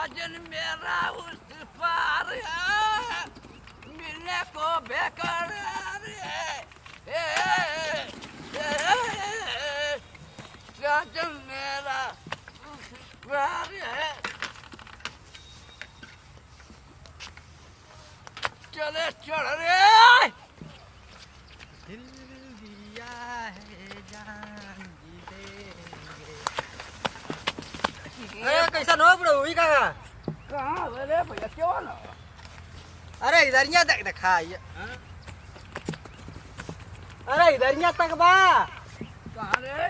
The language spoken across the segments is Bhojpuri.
साजन मेरा उस पार है, मिलने को बेकरार है, साजन मेरा उस पार है। चले चढ़ रे दिल दिया है जान अरे कैसा नो बड़ो हुई काका कहाँ रे भैया क्यों ना अरे इधर यहाँ तक दिखा ये अरे इधर यहाँ तक बा कहाँ रे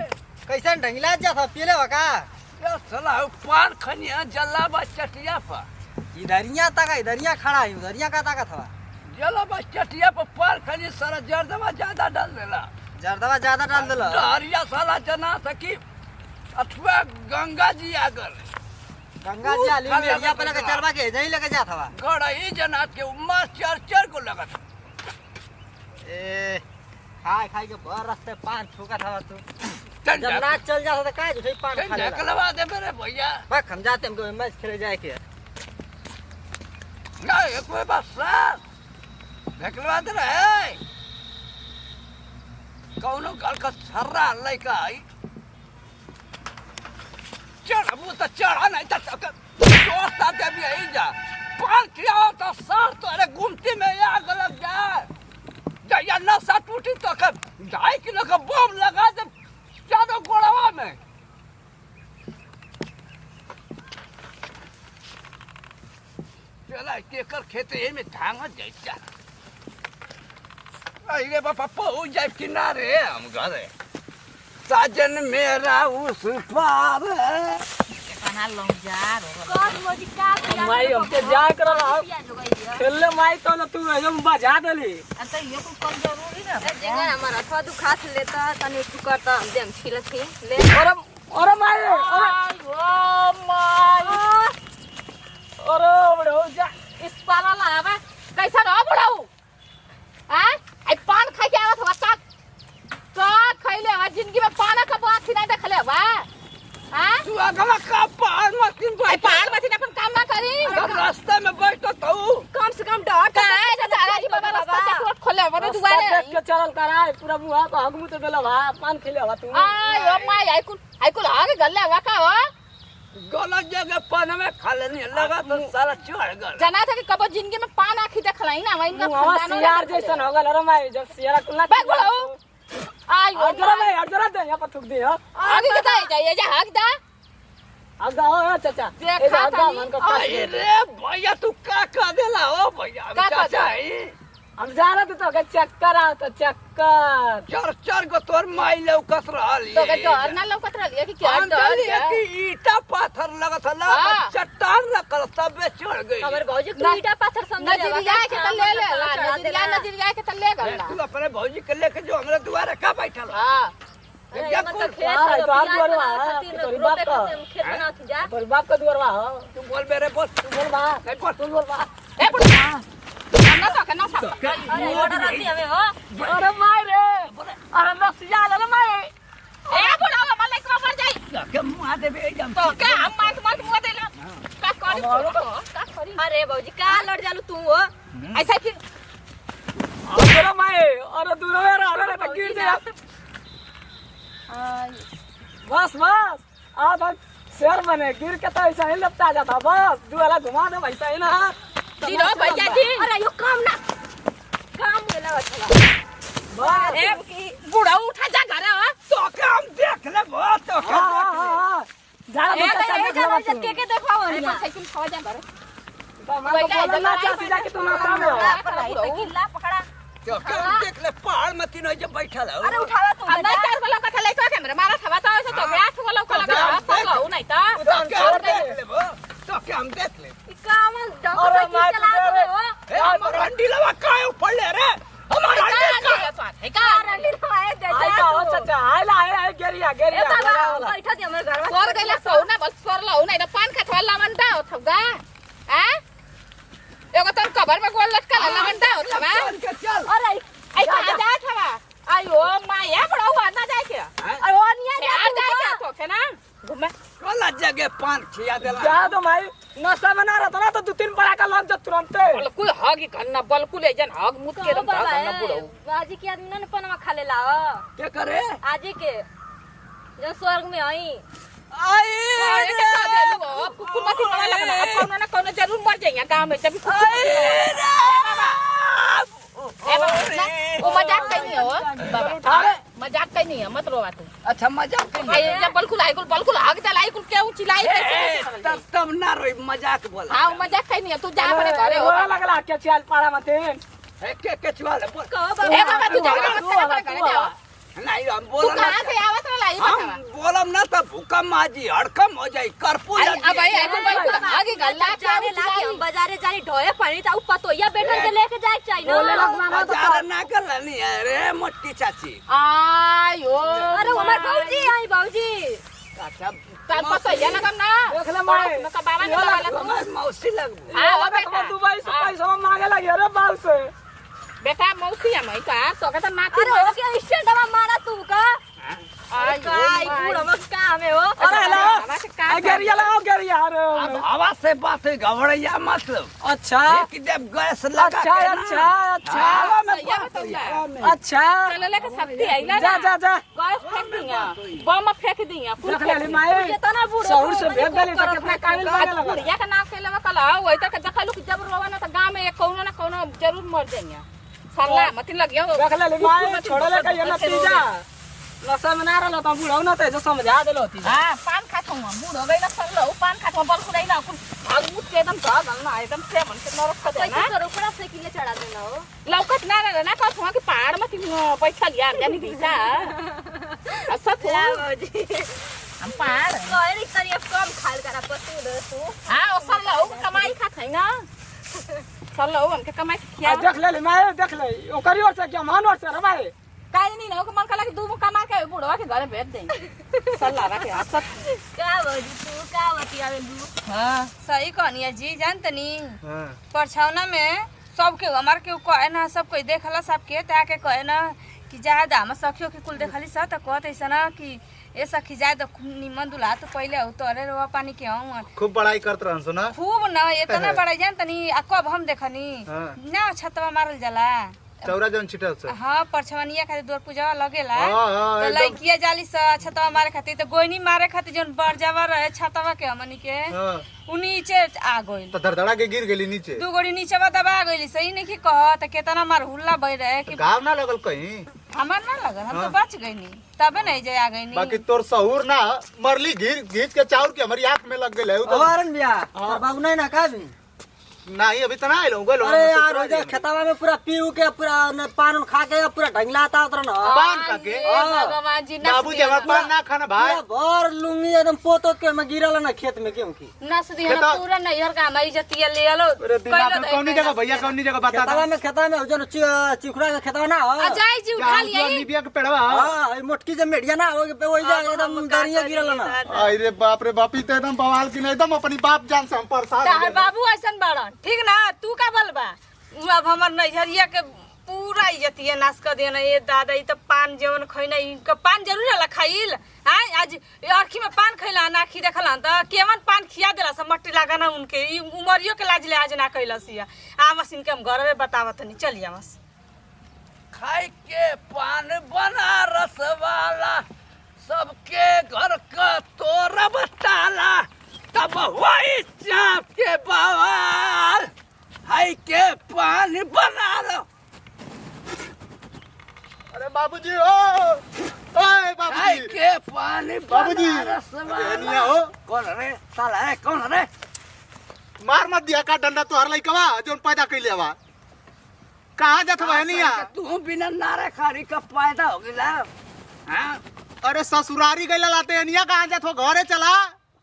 कैसा ढंगला जा था पीले वका क्या सला पान खनिया जल्ला बा चटिया पर इधर यहाँ तक इधर यहाँ खड़ा है उधर यहाँ का ताकत हवा जल्ला बा चटिया पर पान खनी सारा जर्दवा ज्यादा डाल देला जर्दवा ज्यादा डाल देला डहरिया साला जना सकी अथवा गंगा जी आगर गंगा जी आली में यहाँ पे लगे चलवा के नहीं लगे जात हवा गड़ई जना के उम्मा चर को लगत ए खाए खाए के भर रास्ते पान ठोका था तू चल जब ना चल जा तो काहे झूठे पान खा ले ढकलवा दे मेरे भैया बस हम जाते हमको मैच खेले जाए के ना ये कोई बात सर ढकलवा दे रहे कौनो गल का सर्रा लइका आई चढ़बू तो चढ़ा नहीं तो दोस्त आते भी आई जा पान किया हो तो सर तो अरे गुमती में आग लग जाए या नशा टूटी तो कर 2.5 किलो का बम लगा दे चादो गोड़वा में चला केकर खेते में धांगा जैसा अरे बापा पहुंच जाए किनारे हम घरे साजन मेरा उस पार है कहां लंग जा कौन मोजी का माई हमके जाए करल खेलले माई तो ना तू एकदम बजा देली तो ये को कल जरूरी ना जगह हमारा थोड़ा दुखात लेता तने तू करता देम छिलत के ले अरे माई ओ माय अरे बड़ो जा इस पाला लावा कैसा रहो बुढ़ाऊ हैं आई पान खा के आवत हवा का खइले हवा जिंदगी में पाना का बात नहीं देखले हवा हैं तू अगला का पान मशीन आई पान मत अपन काम ना करी रास्ते में बैठो तो कम से कम डर का है दादा जी बाबा रास्ता के खोले हवा दुआरे देख के चलल कराए पूरा मुंह को हगमु तो देला भा पान खेले हवा तू आई ओ माय आई कुल आगे गल्ले हवा का हो गलत जगह पान में खा लेने लगा तो सारा चढ़ गल जना था कि कबो जिंदगी में पान आखी देखलाई ना वहीं का मुंह सियार जैसन हो गल अरे माई जब सियारा कुला बैग बुढ़ाऊ आई ओ अर्जरा दे यहाँ पर थूक दे हो आगे कता जाइए जा हक दा आगा हो चाचा देखा आगा तनी। मन का पास अरे रे भैया तू का कर देला हो भैया हम का कर चाचा दे? है हम जा रहे तो के चक्कर आओ तो चक्कर चर को तोर माई लौकत रहल तो के डर ना लौकत रहलिए कि क्या डर है कि ईटा पाथर लगत हला हाँ। चट्टान रखल तबे चढ़ गई खबर भौजी ईटा पत्थर समझ नजरिया के त ले ले नजरिया के त ले गला तू अपने भौजी के लेके जो हमरा दुआरे का बैठल हो? हां क्या मतलब कुल- खेत हाँ, तो तो आप प्याज दुआरवा, वाला हाँ, खातिर तोरी रोपे बाप का। खातिर खेत में ना थी जा तोर बाप का दुआरवा हो तू बोल मेरे बोल तू बोल बा नहीं बोल तू बोल बा ए बुढ़ा ना तो के ना सब अरे ऑर्डर आती हमें हो अरे माई रे अरे नसिया ले माई ए बुढ़ा वाला को मर जाई के मुंह दे बे जम तो के हम मार मुंह देला का करी का करी अरे भौजी का लड़ जालू तू हो ऐसा कि अरे माई अरे दूर में रह तो गिर जा बस बस आ भाई शेर बने गिर के तो ऐसा ही लपटा जाता बस दुआला घुमा दे वैसा ही ना जी रो भैया जी अरे यो काम ना काम गेला चला बस ए बुढ़ा उठा जा घर आ तो के हम देख ले बहुत तो के हाँ जा ए, बच्चा ए देख जा ले जा तू के देखवाओ अरे ना साइकिल खवा जा घर तो मैं तो बोलना चाहती जा कि तू ना सामने हो किल्ला पकड़ा तो के हम देख ले पहाड़ में तीनों जब बैठल हो अरे उठावा तू हम नहीं चार वाला कथा लेके के मेरे मारा थवा तो ऐसे तो आठ वाला को लगा सब नहीं था तो के हम देख ले तो के हम देख ले काम अरे डॉक्टर माँ, की चला अरे। हो ए हमर अंडी लवा काहे ऊपर ले रे हमारा अंडी का है का रंडी लवाए दे आई का हो चाचा आई ला आई गेरिया ए गेरिया बाबा लगा वाला बैठा दे हमरे घर में स्वर गइला सौना बस स्वर लो नहीं तो पान खा थवा मनता हो थगा हैं एगो तन कबर में गोल लटका ला मनता हो थवा चल के चल अरे आई कहां जा थवा आयो माया बड़ा हुआ ना जाए के अरे ओ निया यार जाए के तो के ना घुमा गलत जगह पान खिया देला जा दो भाई नशा में ना रहता ना तो 2-3 बड़ा का लग जा तुरंत बलकुल हग घन्ना बलकुल जन हग मुत के दम घन्ना बुढ़ऊ आजी के आदमी ना पनमा खा लेला ह के करे आजी के जो स्वर्ग में आई आई के साथ देलू कुकुर मत मारे लगना अब कौनो ना कौनो जरूर मर जाइए गांव में जब वो मजाक नहीं हो बाबा मजाक नहीं है मत रोवा तू अच्छा मजाक जब बलकुल हग चलाई कुल क्यों चिल्लाई तब ना रोई मजाक बोला हां मजाक नहीं है तू जा अपने घरे हो लगला के चाल पारा मत के चुआले बोल ए बाबा तू जा अपने घरे जा नहीं हम तू बोला कहां से आवत रहा ई हम बता बोलम ना तो भूकंप आजी हड़कम हो जाई करपू अब आई बलकुल आगे गल्ला जाने ला कि हम बाजारे जानी ढोए पानी त उ पतोया बेटन के लेके जाए चाहिए बोले ना लगना ना तो बाजार ना कर लेनी है रे मोटी चाची आयो अरे हमार भौजी आई भौजी अच्छा कल पतोया लगम ना देख ले मैं का बाबा ने वाला तू हमार मौसी लगबू आओ बेटा बेटा दुबई से पैसा मांगे लगे रे बाल से बेटा मौसी है मैं का तो कहता ना अरे हो के स्टैंडवा मारा तू का आई काय पूरा मत का हमें हो अरे ला गरिया लगाओ गरिया अब हवा से बात है घबराइया मत अच्छा एक जब गैस लगा अच्छा के ना, अच्छा हवा में सही है बात बताइए। हवा में। अच्छा चल लेके शक्ति आइला जा जा जा गैस फेंक दिया बम फेंक दिया देख ले माए केतना बूढ़ो शहर से भेज देली तो कितना काबिल मांगे लगा बुढ़िया का नाम खेले कल वही तक देखलू कि जब रोवा ना तो गांव में कोनो ना कोनो जरूर मर जाइए सल्ला मत लगियो देख ले माए छोड़े ले के ये नतीजा नशा में ना रहलो तो बुढ़ऊ ना ते जो समझा देलो थी हां पान खात हूं बूढ़ हो गई ना सब लो पान खात बल खुदाई ना कुल भागमुत के एकदम सा गलना एकदम से मन के नरक खदे ना पैसा ऊपर से किले चढ़ा देना हो लौकत ना ना कहत हुआ कि पहाड़ में पैसा लिया जानी दीसा अच्छा तू भौजी हम पहाड़ कहे नी तरी कम खाल करा पतू दे तू हां ओ सब लो कमाई खात है ना सब लो हमके कमाई खिया देख ले माए देख ले ओकरी ओर से क्या मान ओर से रे माए काई नहीं ना मन कला कि दू कमा के बुढ़वा के घरे भेज देंगे सल्ला रखे हसत का भौजी तू का बतियावे दू हां सही कहनी जी जानतनी परछौना में सबके हमार के कहे ना सब कोई देखला सबके ताके कहे ना कि ज्यादा हम सखियो के कुल देखली स त कहत ऐसा ना कि ए सखी जाए तो निमन दुला तो पहले उतरे रोवा पानी के आऊं खूब बड़ाई करत रहन सुना खूब ना इतना बड़ा जानतनी आ कब हम देखनी ना छतवा मारल जाला चौरा जन छिटल से हाँ परछवनिया खातिर दूर पूजा लगेला हाँ, तो एकदम। लड़किया जाली स छतवा मारे खातिर तो गोइनी मारे खातिर जोन बरजावा रहे छतवा के हमनी के हां उ नीचे आ गइल तो धड़धड़ा के गिर गेली नीचे दू गोड़ी नीचे दबा गइली सही नहीं की कह त केतना मार हुल्ला बह रहे कि घाव ना लगल कहीं हमार ना लगल हम तो बच गइनी तबे नहीं जे आ गइनी बाकी तोर सहूर ना मरली घींच के चाउर के हमारी आंख में लग गेल है उ तो अरन बिया तोर बाबू नहीं ना का भी नहीं अभी तना आइलो गेलो अरे यार उधर खेतवा में पूरा पीऊ के पूरा पान उन खा के पूरा ढंगलाता उतर ना पान खा के भगवान जी बाबू जी हमार पान ना खाना भाई पूरा भर लुंगी एकदम पोतो के में गिरल ना खेत में क्यों की नस दी हम खेता- पूरा नैहर का हमारी जतिया ले आलो अरे दिमाग में कौनी जगह भैया कौनी जगह बता खेतवा में जो चिखुरा के खेतवा ना हो अजाई जी उठा लिया निबिया के पेड़वा हां मोटकी जे मेडिया ना हो पे वही जा एकदम दरिया गिरल ना अरे बाप रे बाप ई तो एकदम बवाल की नहीं एकदम अपनी बाप जान से हम परेशान तार बाबू ऐसन बाड़न ठीक ना तू का बोलबा अब हमर नैहरिया के पूरा इज्जतिया नाश कर देना ये दादा ई तो पान जवन खइना इनका पान जरूर होला खाइल हां आज आँखी में पान खइला ना आँखी देखला त केवन पान खिया देला सब मट्टी लगाना उनके ई उमरियो के लाज ले आज ना कइलसिया आ मशीन के हम घर में बतावत नहीं चलिया बस खाई के पान बनारस वाला सबके घर का तोरब ताला तब वही चाप के बवाल हाई के पान बना लो अरे बाबूजी ओ ओए खाई बाबूजी के पान बाबूजी बनारस एनिया वाला हो कौन रे साला है कौन रे मार मत दिया का डंडा तोहर लइकवा जोन पैदा कइले बा कहां जात बहनिया तू बिना नारे खारी का पैदा हो गेला हां अरे ससुरारी गइला लाते एनिया कहां जात हो घरे चला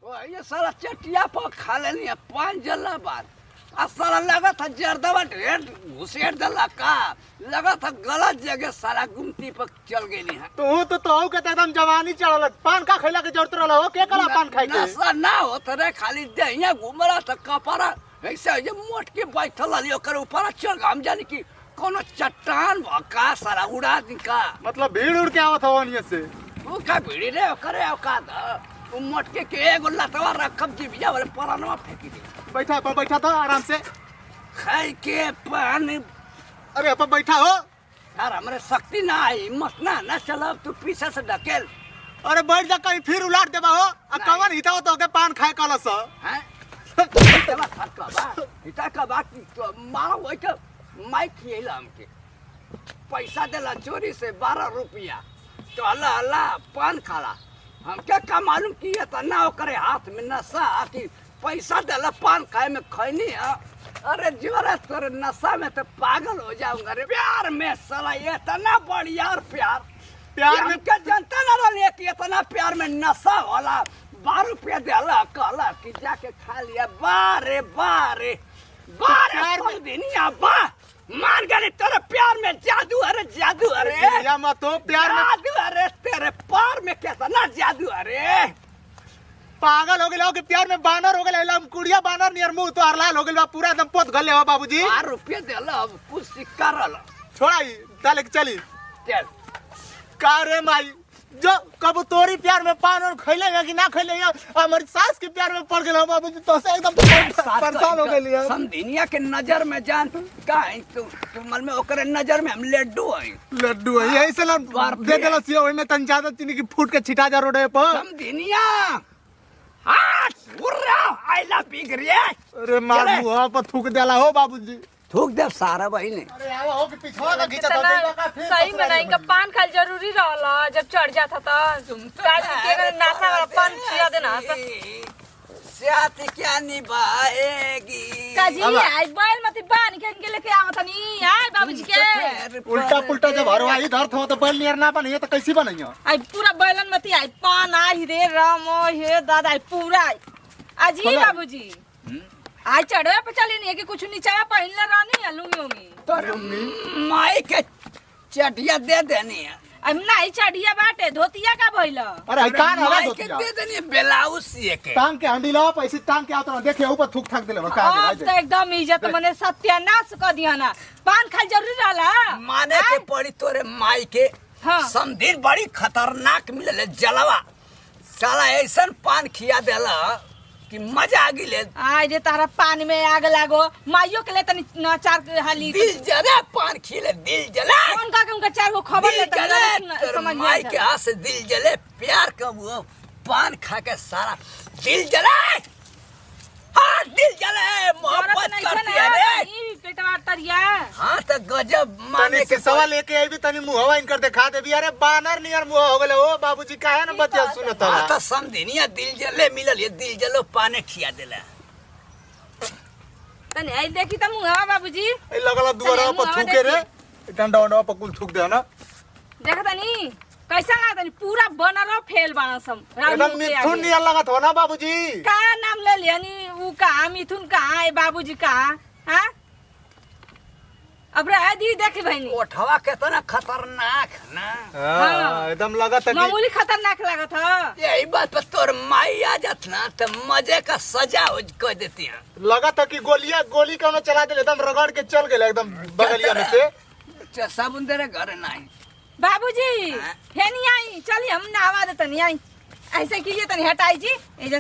ओ ये साला चटिया पर खा लेनी पान जला बात आ साला लगा था जर्दवा ढेर घुसेड़ दला का लगा था गलत जगह साला गुमती पर चल गई है तो के एकदम जवानी चढ़ल पान का खैला के जरूरत रहल हो के कला पान खाई के नशा ना होत रे खाली दहिया घुमरा त कपड़ा ऐसे ये मोट के बैठल लियो कर ऊपर चढ़ हम जानी कि कोनो चट्टान भका साला उड़ा दी का मतलब भीड़ उड़ के आवत हो ओनिए से तू का भिड़ी रे करे औकात मटके के एगो लतवा रखब जीविया वाले परानवा फेंकी दी बैठा तो आराम से। खाई के पानी। अरे अपन बैठा हो। यार हमरे शक्ति ना आई, हिम्मत ना चलब, तू पीछे से ढकेल। अरे बैठ जा, कहीं फिर उलाट देबा हो। आ कवन हिता हो तो के पान खाए कलस हैं इतना खर्चा बा, इतना का बात तो मारा वही के माइक खिएला हमके पैसा देला चोरी से 12 रुपया तो अल्लाह पान खाला। हमके का मालूम किया था ना ओकरे हाथ में नशा कि पैसा देला पान खाए में खैनी है। अरे जोरे तोरे नशा में तो पागल हो जाऊंगा रे। प्यार में साला ये इतना बढ़िया प्यार में क्या जानता ना रहे कि इतना प्यार में नशा होला। 12 रुपया देला कहला कि जाके खा लिया। बारे दुनिया बा मान गए तेरे प्यार में जादू। अरे जादू, अरे या मत तो प्यार में जादू, अरे तेरे पार में कितना जादू। अरे पागल हो गए कि प्यार में बानर हो गए। कुड़िया बानर नियर मुंह तो लाल हो गए पूरा एकदम पोत गले हो बाबूजी। 12 रुपया देला अब कुछ सिक्का रहला। छोड़ा ही डाले के चली चल का रे माई जो कब तोरी प्यार में पान और खैले कि ना खैले हमारी सास के प्यार में पड़ गए बाबूजी। तो से एकदम परेशान हो गए। समधिनिया के नजर में जान का है तू मन में ओकरे नजर में हम लड्डू है। लड्डू है यही से दे देला सिया ओइ में तन ज्यादा चीनी की फूट के छिटा जा रोडे पर। समधिनिया हाथ उर्रा आइला बिग रे। अरे मार मुंह पर थूक देला हो बाबूजी। थूक दे सारा भाई ने। अरे आवा हो कि पिछवा ना घिचा तो सही में नहीं का पान खाल जरूरी रहला जब चढ़ जाता तो काज के अगर नासा वाला पान खिया देना साथी क्या निभाएगी काजी आई बैल मत बान के लेके आवत नहीं आई बाबूजी के उल्टा पुल्टा जब हरवा इधर थो तो बैल नियर ना बने तो कैसी बनइयो। आई पूरा बैलन मत आई पान आई रे राम हे दादा पूरा अजी बाबूजी आज चढ़वे पे चली नहीं है कि कुछ नीचा पहनले रहनी है लुंगी उंगी तो माई के चटिया दे देनी है। अब नहीं चढ़िया बाटे धोतिया का भइला। अरे कान हला माई के धोतिया दे देनी है ब्लाउज सिए के। टांग के हंडी लाओ पैसे टांग के आता देखे ऊपर थूक थाक देले का अब तो एकदम इज्जत मने सत्यानाश कर दिया ना। पान खाल जरूरी रहला माने के पड़ी तोरे माई के। हाँ। समधीर बड़ी खतरनाक मिलले जलवा साला ऐसन पान खिया देला कि मजा आ गिले। आय रे तारा पानी में आग लागो माइयो के ले तनी चार हाली दिल जले पान खिले दिल जले। कौन का के उनका चार को खबर दिल लेता जले समझ माई के हाथ से दिल जले प्यार का वो पान खा के सारा दिल जले। हाँ दिल जले मोहब्बत करती है रे पेटवा तरिया। हाँ तो गजब माने तनी के से सवाल लेके आई भी तनी मुहवा इनकर दिखा दे भी। अरे बानर नियर मुंह हो गले ओ बाबूजी काहे न बतिया सुनत हाँ है। तो समधिनिया दिल जले मिलल ये दिल जलो पाने खिया देला। तनी आई देखी त मुंहवा बाबूजी ए लगला दुआरा पर थूके रे डंडा वंडा पर कुल थूक दे ना। देखा तनी कैसा लागत तनी पूरा बनर फेल बाना सब एकदम मिथुन नियर लगत हो ना बाबूजी। का नाम ले लियानी ऊ का मिथुन का है बाबूजी का हां अब रे दी देखी बहनी ओठवा कितना खतरनाक है ना। हां एकदम लगत है मामूली खतरनाक लागत है। यही बात पर तोर माई आ जात ना तो मजे का सजा हो कर देती है। लगत है कि गोली कौनो चला दे एकदम रगड़ के चल गेले एकदम बगलिया में से। साबुन तेरे घर नहीं बाबूजी फेनी आई चलिए हम नहावा देतनी आई ऐसे कीजिए तनी हटाई जी जैसे